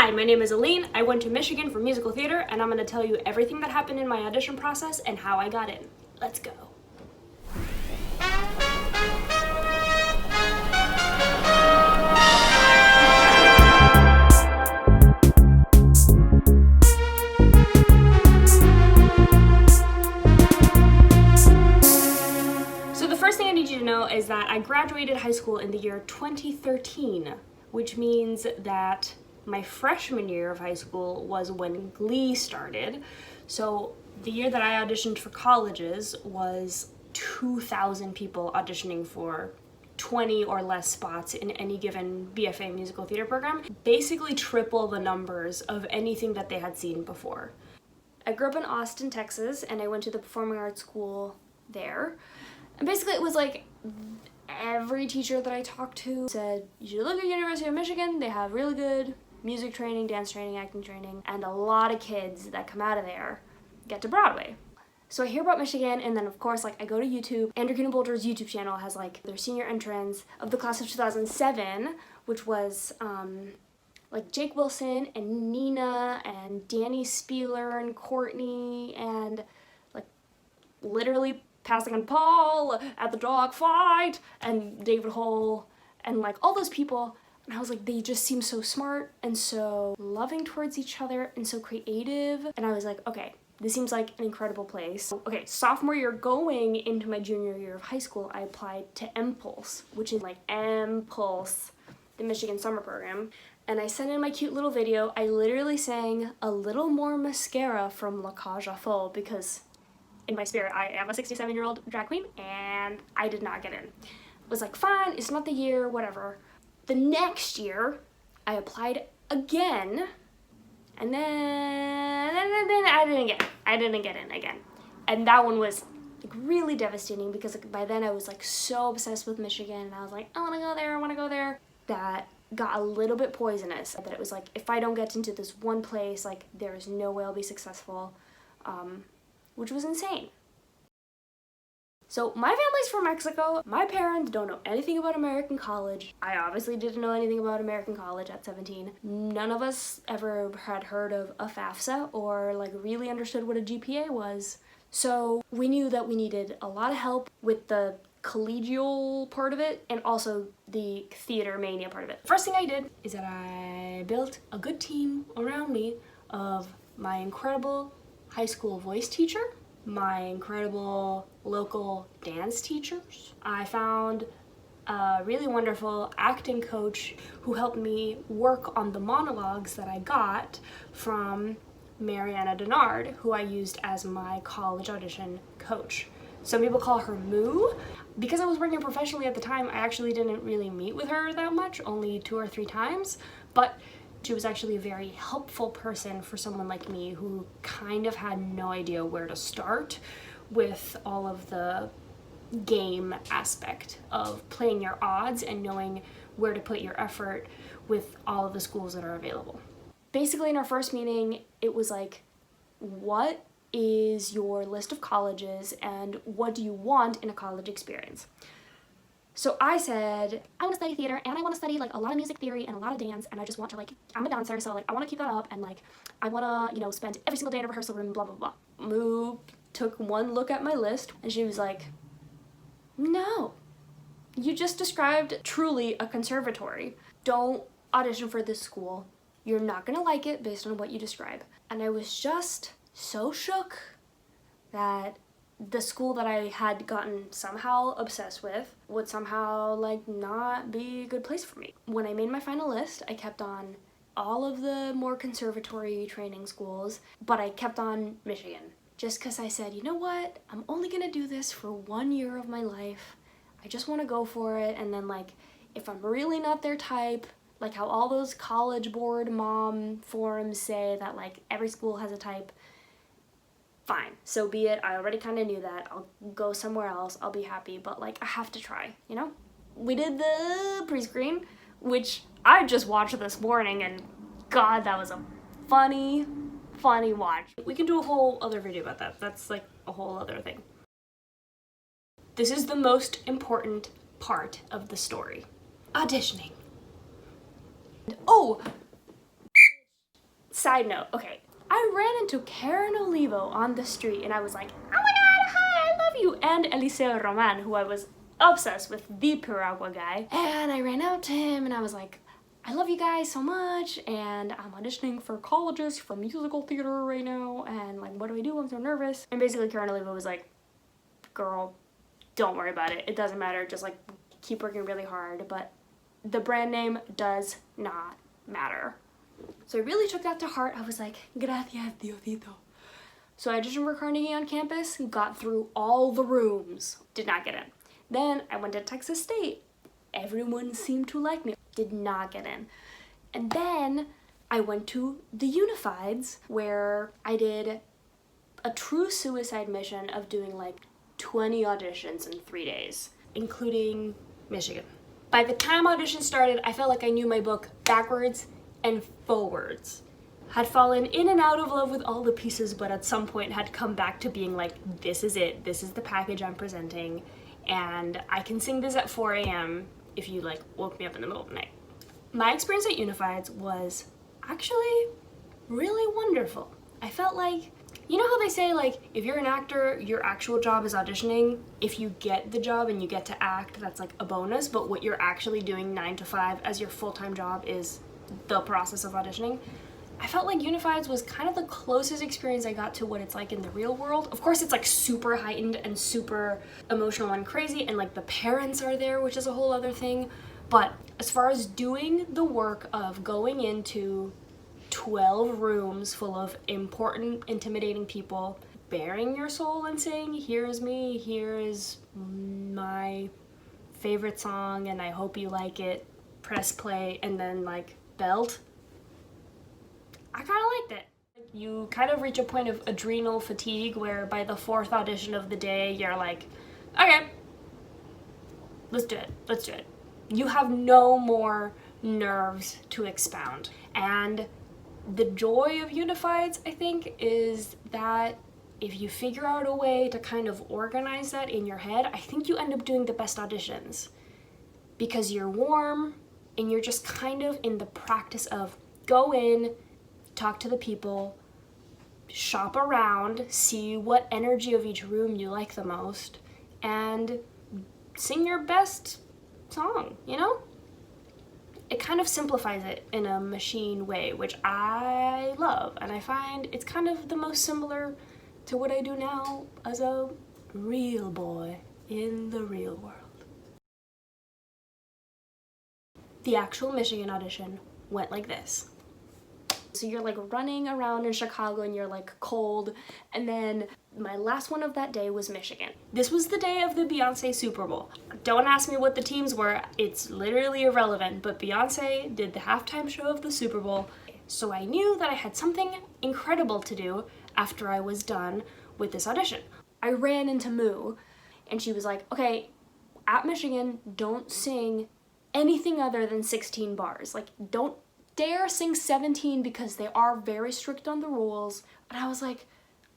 Hi, my name is Aline. I went to Michigan for musical theater, and I'm going to tell you everything that happened in my audition process and how I got in. Let's go. So the first thing I need you to know is that I graduated high school in the year 2013, which means that my freshman year of high school was when Glee started. So the year that I auditioned for colleges was 2,000 people auditioning for 20 or less spots in any given BFA musical theater program, basically triple the numbers of anything that they had seen before. I grew up in Austin, Texas, and I went to the performing arts school there. And basically it was like every teacher that I talked to said, you should look at University of Michigan, they have really good music training, dance training, acting training, and a lot of kids that come out of there get to Broadway. So I hear about Michigan, and then of course, I go to YouTube. Andrew Keenan-Bolger's YouTube channel has their senior entrance of the class of 2007, which was Jake Wilson and Nina and Danny Spieler and Courtney and literally Passing on Paul at the dog fight and David Hull and all those people. And I was like, they just seem so smart and so loving towards each other and so creative. And I was like, okay, this seems like an incredible place. Okay, sophomore year going into my junior year of high school, I applied to MPulse, which is MPulse, the Michigan summer program. And I sent in my cute little video. I literally sang A Little More Mascara from La Cage aux Folles because in my spirit, I am a 67-year-old drag queen and I did not get in. It was fine, it's not the year, whatever. The next year, I applied again, and then I didn't get in again. And that one was really devastating because by then I was so obsessed with Michigan, and I was like, I want to go there. That got a little bit poisonous. That it was if I don't get into this one place, there is no way I'll be successful, which was insane. So my family's from Mexico. My parents don't know anything about American college. I obviously didn't know anything about American college at 17. None of us ever had heard of a FAFSA or really understood what a GPA was. So we knew that we needed a lot of help with the collegial part of it and also the theater mania part of it. First thing I did is that I built a good team around me of my incredible high school voice teacher, my incredible local dance teachers. I found a really wonderful acting coach who helped me work on the monologues that I got from Mariana Denard, who I used as my college audition coach. Some people call her Moo. Because I was working professionally at the time, I actually didn't really meet with her that much, only 2 or 3 times, but she was actually a very helpful person for someone like me who kind of had no idea where to start with all of the game aspect of playing your odds and knowing where to put your effort with all of the schools that are available. Basically, in our first meeting, it was what is your list of colleges and what do you want in a college experience? So I said, I want to study theater and I want to study a lot of music theory and a lot of dance, and I just want to I'm a dancer, so I want to keep that up, and I want to, spend every single day in a rehearsal room, blah, blah, blah. Moo took one look at my list and she was like, no, you just described truly a conservatory. Don't audition for this school. You're not going to like it based on what you describe. And I was just so shook that the school that I had gotten somehow obsessed with would somehow not be a good place for me. When I made my final list, I kept on all of the more conservatory training schools, but I kept on Michigan just because I said, you know what, I'm only gonna do this for 1 year of my life. I just want to go for it, and then if I'm really not their type, how all those college board mom forums say that every school has a type, fine, so be it. I already kind of knew that. I'll go somewhere else. I'll be happy, but I have to try, We did the pre-screen, which I just watched this morning, and God, that was a funny watch. We can do a whole other video about that. That's a whole other thing. This is the most important part of the story. Auditioning. Oh! Side note, okay, I ran into Karen Olivo on the street and I was like, oh my god, hi, I love you, and Eliseo Roman, who I was obsessed with, the Piragua guy. And I ran out to him and I was like, I love you guys so much, and I'm auditioning for colleges for musical theater right now, and like, what do I do? I'm so nervous. And basically Karen Olivo was like, girl, don't worry about it. It doesn't matter. Just like keep working really hard. But the brand name does not matter. So I really took that to heart. I was like, gracias, Diosito. So I auditioned for Carnegie on campus, got through all the rooms, did not get in. Then I went to Texas State. Everyone seemed to like me, did not get in. And then I went to the Unifieds, where I did a true suicide mission of doing like 20 auditions in 3 days, including Michigan. By the time audition started, I felt like I knew my book backwards and forwards. Had fallen in and out of love with all the pieces, but at some point had come back to being like, this is it, this is the package I'm presenting, and I can sing this at 4 a.m. if you like woke me up in the middle of the night. My experience at Unifieds was actually really wonderful. I felt like, you know how they say like, if you're an actor, your actual job is auditioning. If you get the job and you get to act, that's like a bonus, but what you're actually doing 9 to 5 as your full-time job is the process of auditioning. I felt like Unifieds was kind of the closest experience I got to what it's like in the real world. Of course, it's like super heightened and super emotional and crazy, and like the parents are there, which is a whole other thing. But as far as doing the work of going into 12 rooms full of important, intimidating people, bearing your soul and saying, here is me, here is my favorite song, and I hope you like it, press play, and then like belt, I kind of liked it. You kind of reach a point of adrenal fatigue where by the 4th audition of the day, you're like, okay, let's do it, let's do it. You have no more nerves to expound. And the joy of Unifieds, I think, is that if you figure out a way to kind of organize that in your head, I think you end up doing the best auditions. Because you're warm and you're just kind of in the practice of go in, talk to the people, shop around, see what energy of each room you like the most, and sing your best song, you know? It kind of simplifies it in a machine way, which I love, and I find it's kind of the most similar to what I do now as a real boy in the real world. The actual Michigan audition went like this. So you're like running around in Chicago and you're like cold, and then my last one of that day was Michigan. This was the day of the Beyonce Super Bowl. Don't ask me what the teams were, it's literally irrelevant, but Beyonce did the halftime show of the Super Bowl, so I knew that I had something incredible to do after I was done with this audition. I ran into Moo, and she was like, okay, at Michigan, don't sing anything other than 16 bars. Like, don't dare sing 17 because they are very strict on the rules. And I was like,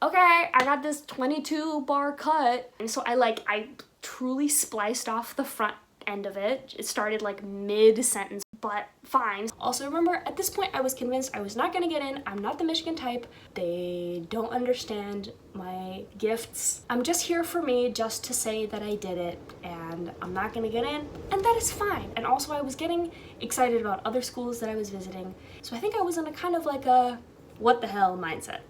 okay, I got this 22 bar cut. And so I truly spliced off the front end of it. It started like mid-sentence, but fine. Also remember, at this point I was convinced I was not gonna get in. I'm not the Michigan type. They don't understand my gifts. I'm just here for me, just to say that I did it, and I'm not gonna get in, and that is fine. And also I was getting excited about other schools that I was visiting. So I think I was in a kind of like a what the hell mindset.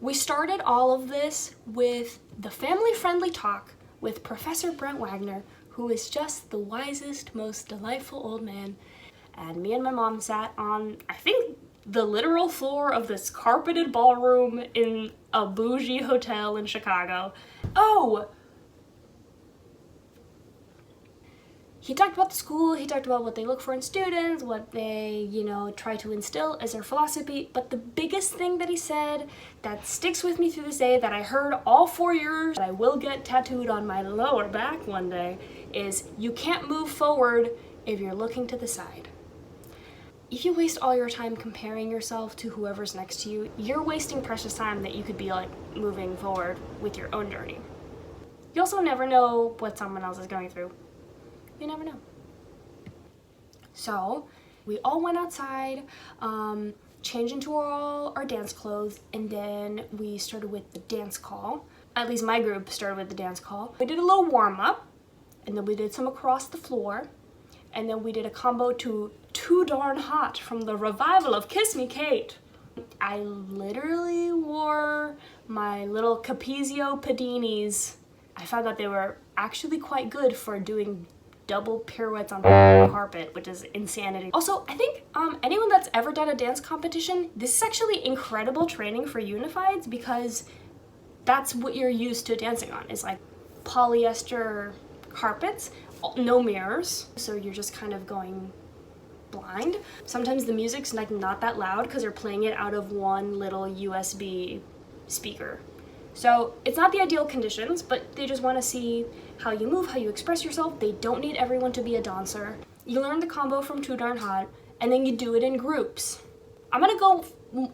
We started all of this with the family-friendly talk with Professor Brent Wagner, who is just the wisest, most delightful old man. And me and my mom sat on, I think, the literal floor of this carpeted ballroom in a bougie hotel in Chicago. Oh! He talked about the school, he talked about what they look for in students, what they, try to instill as their philosophy, but the biggest thing that he said that sticks with me to this day, that I heard all 4 years, that I will get tattooed on my lower back one day, is you can't move forward if you're looking to the side. If you waste all your time comparing yourself to whoever's next to you, you're wasting precious time that you could be like moving forward with your own journey. You also never know what someone else is going through. You never know. So we all went outside, changed into all our dance clothes, and then we started with the dance call. At least my group started with the dance call. We did a little warm-up, and then we did some across the floor, and then we did a combo to Too Darn Hot from the revival of Kiss Me Kate. I literally wore my little Capezio Padinis. I found that they were actually quite good for doing double pirouettes on carpet, which is insanity. Also, I think anyone that's ever done a dance competition, this is actually incredible training for unifieds, because that's what you're used to dancing on, is like polyester carpets, no mirrors, so you're just kind of going blind. Sometimes the music's like not that loud because they're playing it out of one little USB speaker. So it's not the ideal conditions, but they just want to see how you move, how you express yourself. They don't need everyone to be a dancer. You learn the combo from Too Darn Hot, and then you do it in groups. I'm gonna go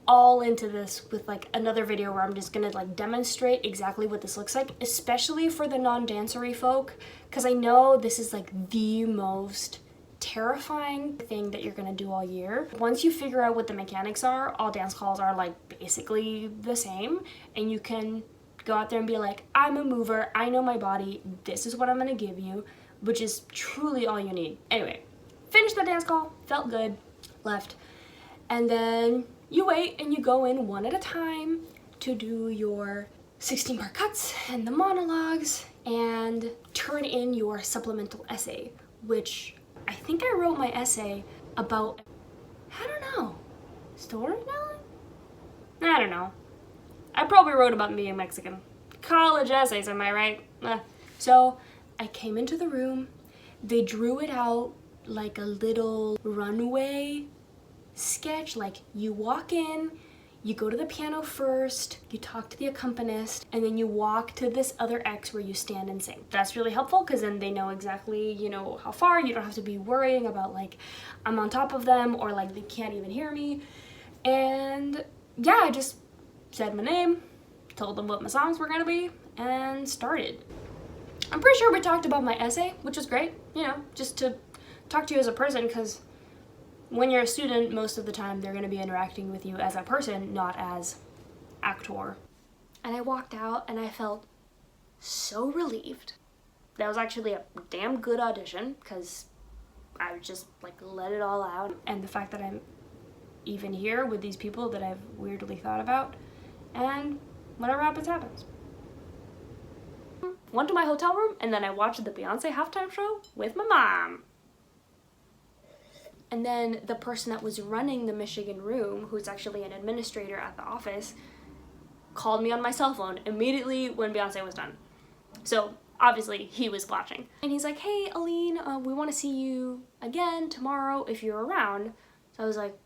all into this with like another video where I'm just gonna like demonstrate exactly what this looks like, especially for the non-dancery folk, because I know this is like the most terrifying thing that you're gonna do all year. Once you figure out what the mechanics are, all dance calls are like basically the same, and you can go out there and be like, I'm a mover, I know my body, this is what I'm gonna give you, which is truly all you need. Anyway, finished the dance call, felt good, left, and then you wait and you go in one at a time to do your 16-bar cuts and the monologues and turn in your supplemental essay, which I think I wrote my essay about, I don't know, storytelling? I don't know. I probably wrote about being Mexican. College essays, am I right? So I came into the room, they drew it out like a little runway sketch, like you walk in, you go to the piano first, you talk to the accompanist, and then you walk to this other X where you stand and sing. That's really helpful because then they know exactly, you know, how far. You don't have to be worrying about like, I'm on top of them or like they can't even hear me. And yeah, I just said my name, told them what my songs were gonna be, and started. I'm pretty sure we talked about my essay, which was great, you know, just to talk to you as a person, because when you're a student, most of the time they're gonna be interacting with you as a person, not as actor. And I walked out and I felt so relieved. That was actually a damn good audition, because I just like let it all out. And the fact that I'm even here with these people that I've weirdly thought about, and whatever happens, happens. Went to my hotel room, and then I watched the Beyonce halftime show with my mom. And then the person that was running the Michigan room, who's actually an administrator at the office, called me on my cell phone immediately when Beyonce was done. So obviously he was watching. And he's like, hey, Aline, we want to see you again tomorrow if you're around. So I was like,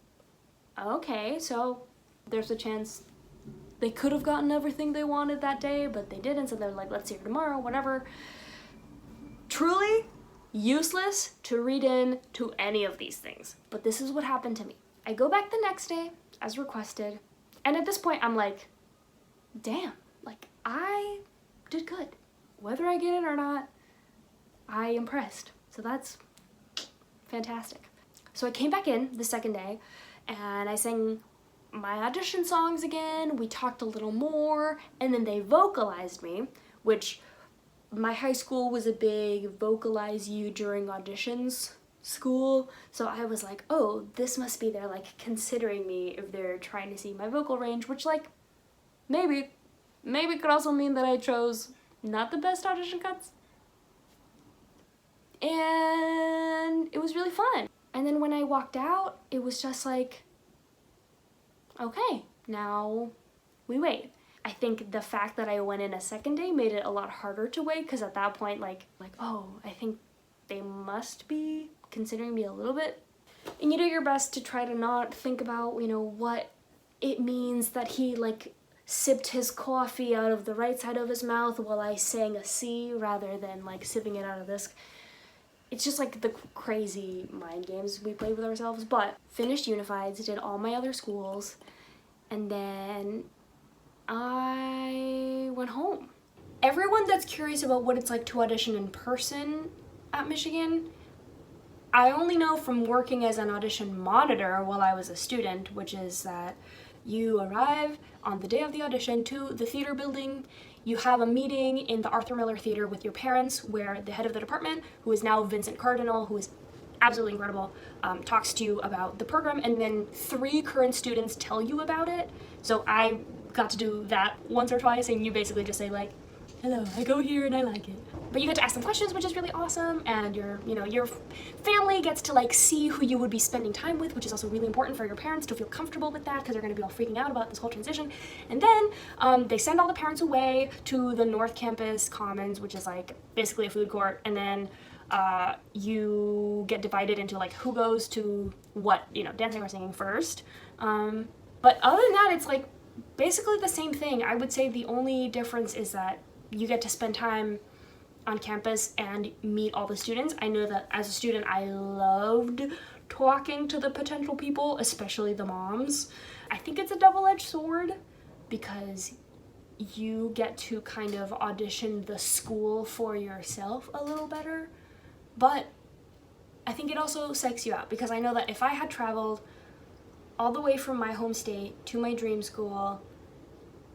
okay, so there's a chance they could have gotten everything they wanted that day, but they didn't, so they're like, let's see you tomorrow, whatever. Truly useless to read in to any of these things, but this is what happened to me. I go back the next day as requested, and at this point I'm like, damn, like I did good. Whether I get it or not, I impressed. So that's fantastic. So I came back in the second day and I sang my audition songs again. We talked a little more, and then they vocalized me, which my high school was a big vocalize you during auditions school. So I was like, oh, this must be they're like considering me if they're trying to see my vocal range, which like maybe could also mean that I chose not the best audition cuts. And it was really fun. And then when I walked out, it was just like, okay, now we wait. I think the fact that I went in a second day made it a lot harder to wait, because at that point, like, oh, I think they must be considering me a little bit. And you do your best to try to not think about, you know, what it means that he, like, sipped his coffee out of the right side of his mouth while I sang a C rather than, like, sipping it out of this. It's just, like, the crazy mind games we play with ourselves. But finished Unifieds, did all my other schools, and then I went home. Everyone that's curious about what it's like to audition in person at Michigan, I only know from working as an audition monitor while I was a student, which is that you arrive on the day of the audition to the theater building. You have a meeting in the Arthur Miller Theater with your parents, where the head of the department, who is now Vincent Cardinal, who is absolutely incredible, talks to you about the program, and then 3 current students tell you about it. So I got to do that once or twice, and you basically just say like, hello, I go here and I like it. But you get to ask them questions, which is really awesome, and your family gets to like see who you would be spending time with, which is also really important for your parents to feel comfortable with that, because they're going to be all freaking out about this whole transition. And then they send all the parents away to the North Campus Commons, which is like basically a food court, and then you get divided into like who goes to what, dancing or singing first. But other than that, it's like basically the same thing. I would say the only difference is that you get to spend time on campus and meet all the students. I know that as a student, I loved talking to the potential people, especially the moms. I think it's a double-edged sword because you get to kind of audition the school for yourself a little better, but I think it also psychs you out, because I know that if I had traveled all the way from my home state to my dream school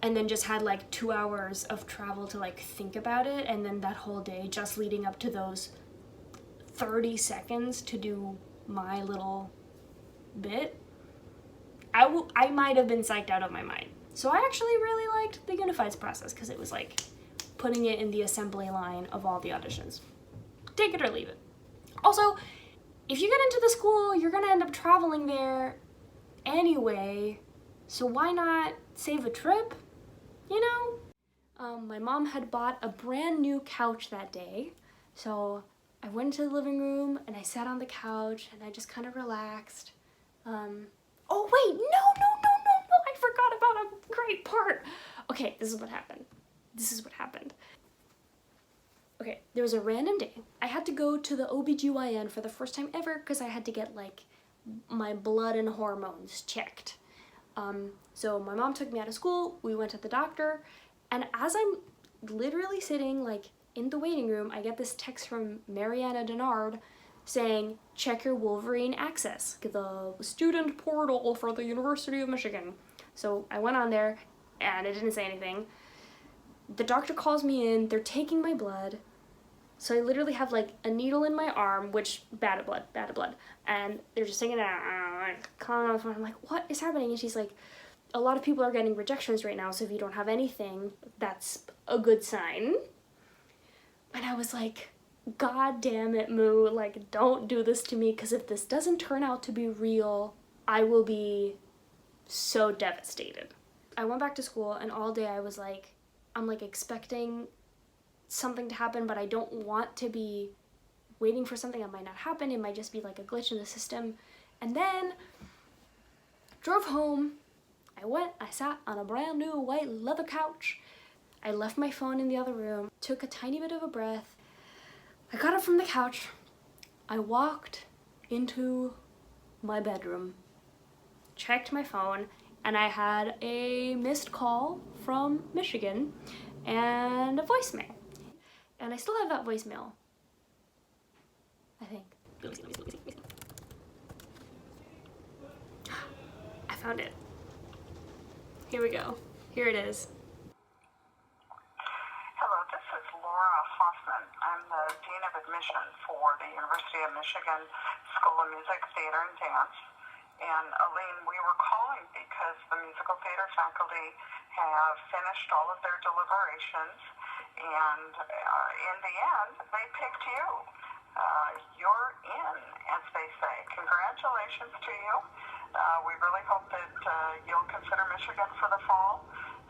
and then just had like 2 hours of travel to like think about it, and then that whole day just leading up to those 30 seconds to do my little bit, I might have been psyched out of my mind. So I actually really liked the Unifieds process, because it was like putting it in the assembly line of all the auditions. Take it or leave it. Also, if you get into the school, you're gonna end up traveling there anyway, so why not save a trip? My mom had bought a brand new couch that day, so I went into the living room and I sat on the couch and I just kind of relaxed. Oh wait, no, I forgot about a great part. Okay, this is what happened. Okay, there was a random day. I had to go to the OBGYN for the first time ever because I had to get like my blood and hormones checked. So my mom took me out of school, we went to the doctor, and as I'm literally sitting like in the waiting room, I get this text from Mariana Denard saying, check your Wolverine access, the student portal for the University of Michigan. So I went on there and it didn't say anything. The doctor calls me in, they're taking my blood. So I literally have like a needle in my arm, which bad blood, and they're just taking it out, calling on the phone. I'm like, what is happening? And she's like, a lot of people are getting rejections right now, so if you don't have anything, that's a good sign. And I was like, God damn it, Moo, like, don't do this to me, because if this doesn't turn out to be real, I will be so devastated. I went back to school, and all day I was like, I'm like expecting something to happen, but I don't want to be waiting for something that might not happen. It might just be like a glitch in the system. And then drove home. I sat on a brand new white leather couch. I left my phone in the other room, took a tiny bit of a breath. I got up from the couch. I walked into my bedroom, checked my phone, and I had a missed call from Michigan and a voicemail. And I still have that voicemail, I think. Let me see. I found it. Here we go. Here it is. Hello, this is Laura Hoffman. I'm the Dean of Admission for the University of Michigan School of Music, Theater, and Dance. And Aline, we were calling because the musical theater faculty have finished all of their deliberations, and in the end, they picked you. You're in, as they say. Congratulations to you. We really hope that you'll consider Michigan for the fall.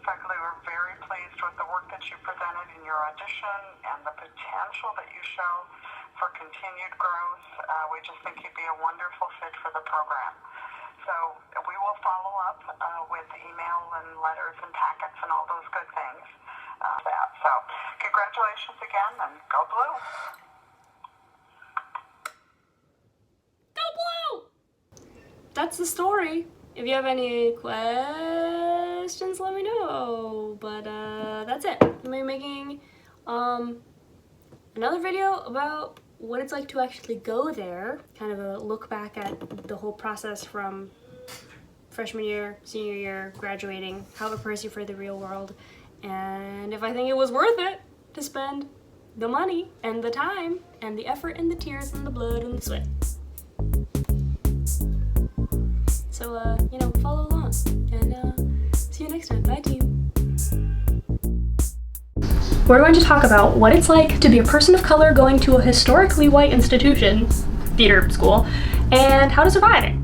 Faculty were very pleased with the work that you presented in your audition and the potential that you show for continued growth. We just think you'd be a wonderful fit for the program. So we will follow up with email and letters and packets and all those good things. So congratulations again, and go Blue. Go Blue! That's the story. If you have any questions, let me know. But that's it. I'm making another video about what it's like to actually go there, kind of a look back at the whole process from freshman year, senior year, graduating, how it prepares you for the real world, and if I think it was worth it to spend the money and the time and the effort and the tears and the blood and the sweat. So, follow along, and see you next time. Bye, team. We're going to talk about what it's like to be a person of color going to a historically white institution, theater school, and how to survive it.